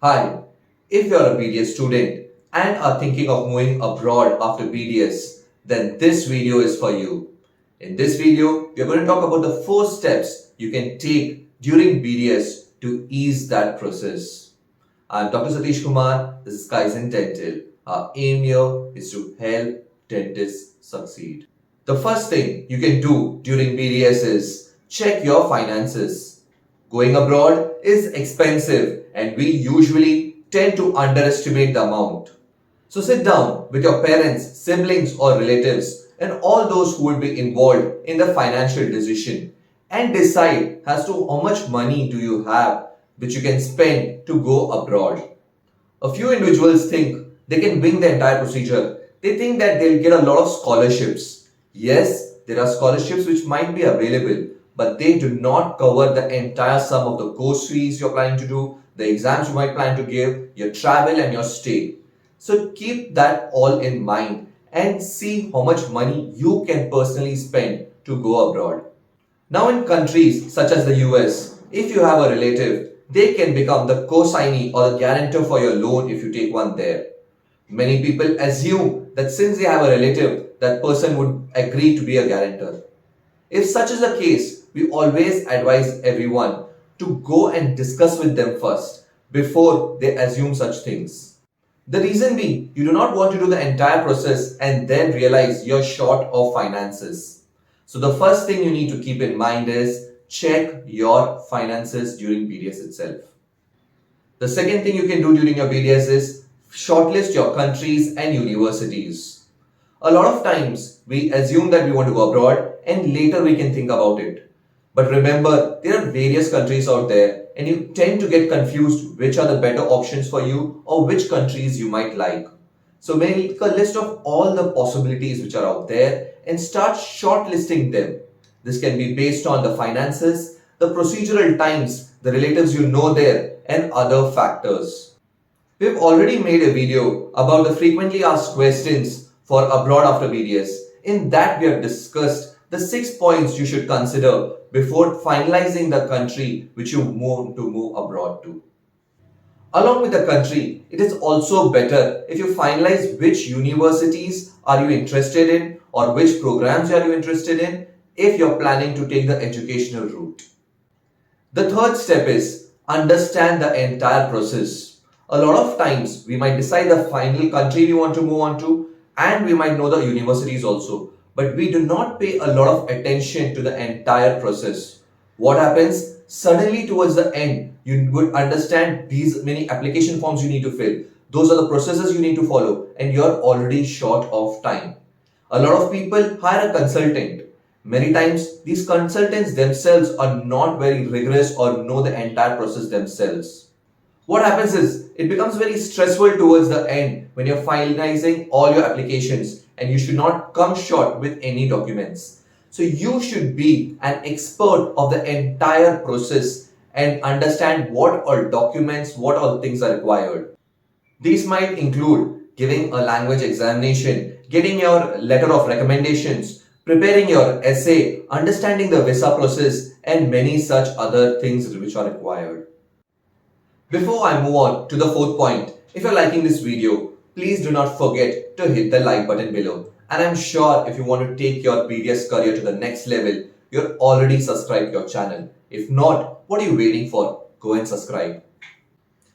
Hi, if you're a BDS student and are thinking of moving abroad after BDS, then this video is for you. In this video, we're going to talk about the 4 steps you can take during BDS to ease that process. I'm Dr. Satish Kumar, this is Kaizen Dental. Our aim here is to help dentists succeed. The first thing you can do during BDS is check your finances. Going abroad is expensive and we usually tend to underestimate the amount. So sit down with your parents, siblings or relatives and all those who will be involved in the financial decision and decide as to how much money do you have which you can spend to go abroad. A few individuals think they can wing the entire procedure. They think that they'll get a lot of scholarships. Yes, there are scholarships which might be available, but they do not cover the entire sum of the course fees you're planning to do, the exams you might plan to give, your travel and your stay. So keep that all in mind and see how much money you can personally spend to go abroad. Now in countries such as the US, if you have a relative, they can become the co-signee or the guarantor for your loan if you take one there. Many people assume that since they have a relative, that person would agree to be a guarantor. If such is the case, we always advise everyone to go and discuss with them first before they assume such things. The reason being, you do not want to do the entire process and then realize you're short of finances. So the first thing you need to keep in mind is check your finances during BDS itself. The second thing you can do during your BDS is shortlist your countries and universities. A lot of times we assume that we want to go abroad and later we can think about it. But remember, there are various countries out there and you tend to get confused which are the better options for you or which countries you might like. So make a list of all the possibilities which are out there and start shortlisting them. This can be based on the finances, the procedural times, the relatives you know there and other factors. We've already made a video about the frequently asked questions for abroad after BDS. In that we have discussed the 6 points you should consider before finalizing the country which you want to move abroad to. Along with the country, it is also better if you finalize which universities are you interested in or which programs are you interested in if you're planning to take the educational route. The third step is understand the entire process. A lot of times we might decide the final country we want to move on to and we might know the universities also, but we do not pay a lot of attention to the entire process. What happens? Suddenly towards the end, you would understand these many application forms you need to fill. Those are the processes you need to follow and you're already short of time. A lot of people hire a consultant. Many times, these consultants themselves are not very rigorous or know the entire process themselves. What happens is, it becomes very stressful towards the end when you're finalizing all your applications and you should not come short with any documents. So you should be an expert of the entire process and understand what all documents, what all things are required. These might include giving a language examination, getting your letter of recommendations, preparing your essay, understanding the visa process and many such other things which are required. Before I move on to the 4th point, if you're liking this video, please do not forget to hit the like button below. And I'm sure if you want to take your BDS career to the next level, you're already subscribed to your channel. If not, what are you waiting for? Go and subscribe.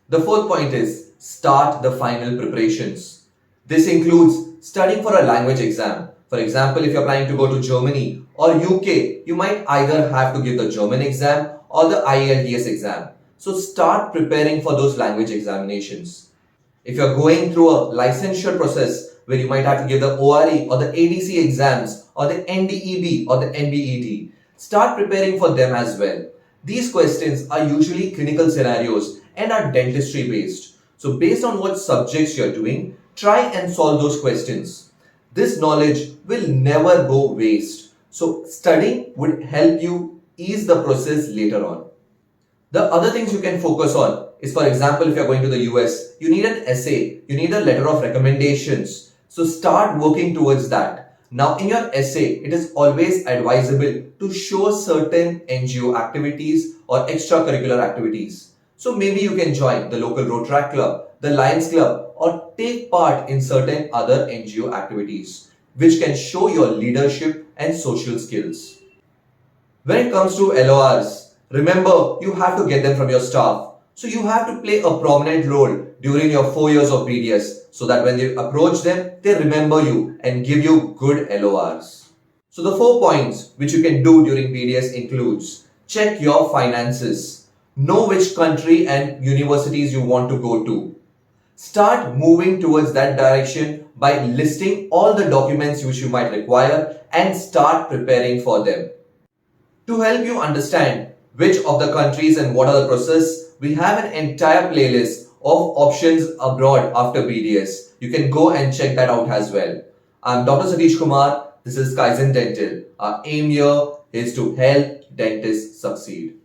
The 4th point is start the final preparations. This includes studying for a language exam. For example, if you're planning to go to Germany or UK, you might either have to give the German exam or the IELTS exam. So start preparing for those language examinations. If you're going through a licensure process where you might have to give the ORE or the ADC exams or the NDEB or the NBET, start preparing for them as well. These questions are usually clinical scenarios and are dentistry based. So based on what subjects you're doing, try and solve those questions. This knowledge will never go waste. So studying would help you ease the process later on. The other things you can focus on is, for example, if you're going to the US, you need an essay, you need a letter of recommendations. So start working towards that. Now in your essay, it is always advisable to show certain NGO activities or extracurricular activities. So maybe you can join the local Rotaract Club, the Lions Club, or take part in certain other NGO activities, which can show your leadership and social skills. When it comes to LORs, remember you have to get them from your staff. So you have to play a prominent role during your 4 years of BDS so that when you approach them, they remember you and give you good LORs. So the 4 points which you can do during BDS includes check your finances, know which country and universities you want to go to. Start moving towards that direction by listing all the documents which you might require and start preparing for them. To help you understand which of the countries and what are the process, we have an entire playlist of options abroad after BDS. You can go and check that out as well. I'm Dr. Satish Kumar. This is Kaizen Dental. Our aim here is to help dentists succeed.